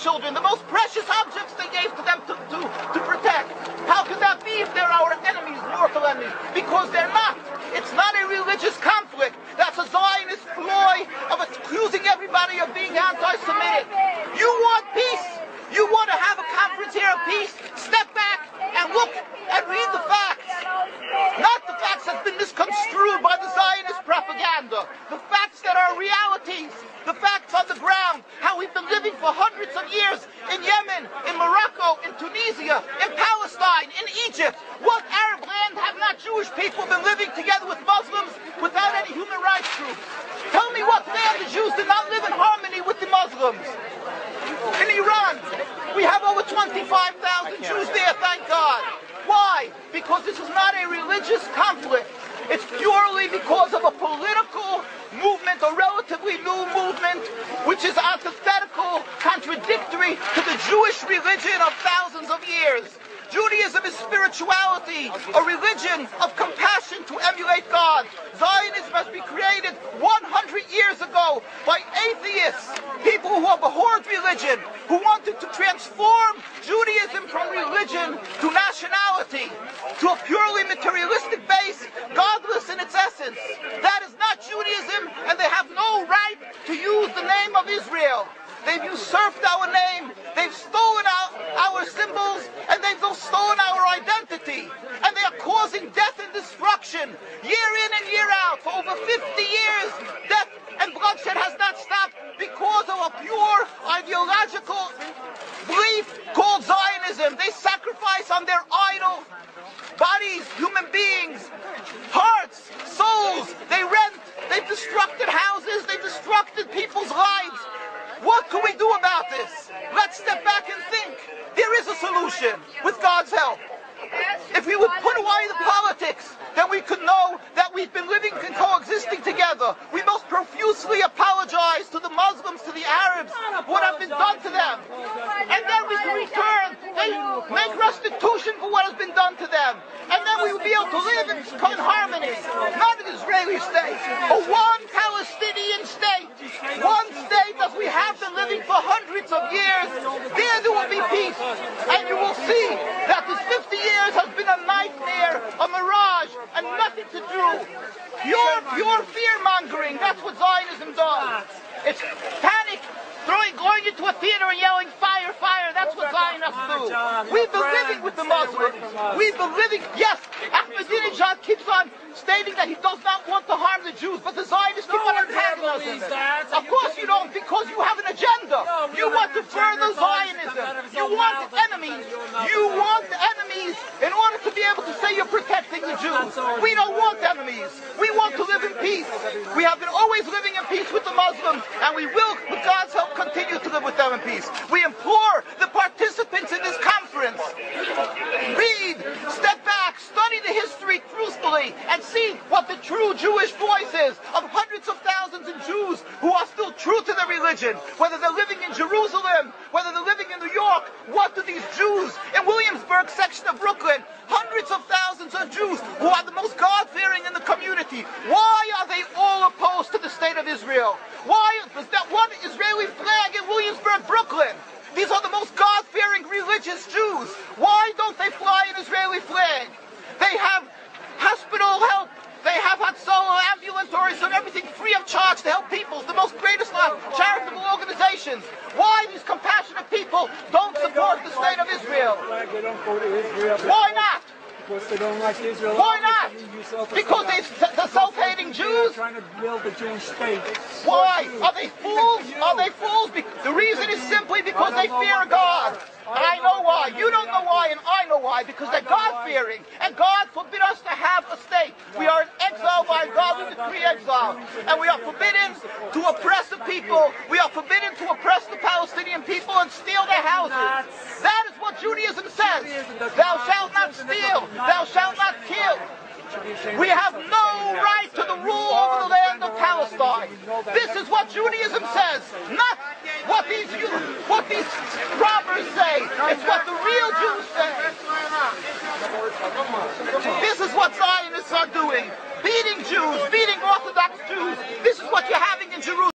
children, the most precious objects they gave to them to protect. How could that be if they're our enemies, mortal enemies? Because they're not. It's not a religious conflict. That's a Zionist ploy of accusing everybody of being anti-Semitic. You want peace? You want to have a conference here of peace? Step back and look and read the facts. Not the facts that's been misconstrued by the Zionist propaganda. The facts that are realities. The facts on the ground. How we've been living for hundreds of years in Yemen, in Morocco, in Tunisia, in Palestine, in Egypt. What Arab land have not Jewish people been living together with Muslims without any human rights groups? Tell me what land the Jews did not live in harmony with the Muslims. In Iran, we have over 25,000 Jews there, thank God. Why? Because this is not a religious conflict. It's purely because of a political movement, a relatively new movement, which is antithetical, contradictory to the Jewish religion of thousands of years. Judaism is spirituality, a religion of compassion to emulate God. Zionism must be created 100 years ago by atheists, people who abhorred religion, who wanted to transform Judaism from religion to nationality, to a purely materialistic base, godless in its essence. That is not Judaism, and they have no right to use the name of Israel. They've usurped our name, they've stolen our symbols, and they've stolen our identity. And they are causing death and destruction, year in and year out. For over 50 years, death and bloodshed has not stopped because of a pure ideological belief called Zionism. They sacrifice on their idol bodies, human beings, hearts, souls. They rent, they've destructed houses, they've destructed people's lives. What can we do about this? Let's step back and think. There is a solution with God's help. If we would put away the politics, then we could know that we've been living and coexisting together. We most profusely apologize to the Muslims, to the Arabs, what has been done to them. And then we can return, they make restitution for what has been done to them. And then we will be able to live in harmony. Not an Israeli state, a one Palestinian state. One state as we have been living for hundreds of years. There will be peace. And you will see that this 50 years has been a nightmare, a mirage, and nothing to do. Pure fear-mongering, that's what Zionism does. It's panic, going into a theater and yelling, fire, fire, that's what Zionists do. We've been living with the Muslims. We've been living, yes, Ahmadinejad keeps on stating that he does not want to harm the Jews, but the Zionists keep on antagonizing them. Of course you don't, because you have an agenda. You want to further Zionism. You want enemies. You want enemies in order to be able to say you're protecting the Jews. We don't want enemies. We want to live in peace. We have been always living in peace with the Muslims, and we will, with God's help, continue to live with them in peace. We implore the participants in this conference, read, step back, study the history truthfully, and see what the true Jewish voice is of hundreds of thousands of Jews who are still true to their religion. Whether they're living in Jerusalem, whether they're living in New York, what do these Jews in Williamsburg section of Brooklyn, hundreds of thousands of Jews who are the most God-fearing in the community, why are they all opposed to the state of Israel? Why is that one Israeli flag in Williamsburg, Brooklyn? These are the most God-fearing religious Jews. Why don't they fly an Israeli flag? They have hospital help. They have Hatzolah, ambulatories, and everything free of charge to help people. The most greatest charitable organizations. Why these compassionate people don't support the state of Israel? They don't go to Israel. Why not? Because they don't like Israel. Why not? Because they're self-hating Jews? They're trying to build a Jewish state. Why? Are they fools? Are they fools? The reason is simply because they fear God. And I know why. You don't know why, and I know why. Because they're God-fearing. And God forbid us to have a state. We are in exile by God. We decree exile. And we are forbidden to oppress the people. We are forbidden to oppress the Palestinian people and steal their houses. That is what Judaism says. Thou shalt not steal. Thou shalt not kill. We have no right to the rule over the land of Palestine. This is what Judaism says, not what these robbers say. It's what the real Jews say. This is what Zionists are doing. Beating Jews,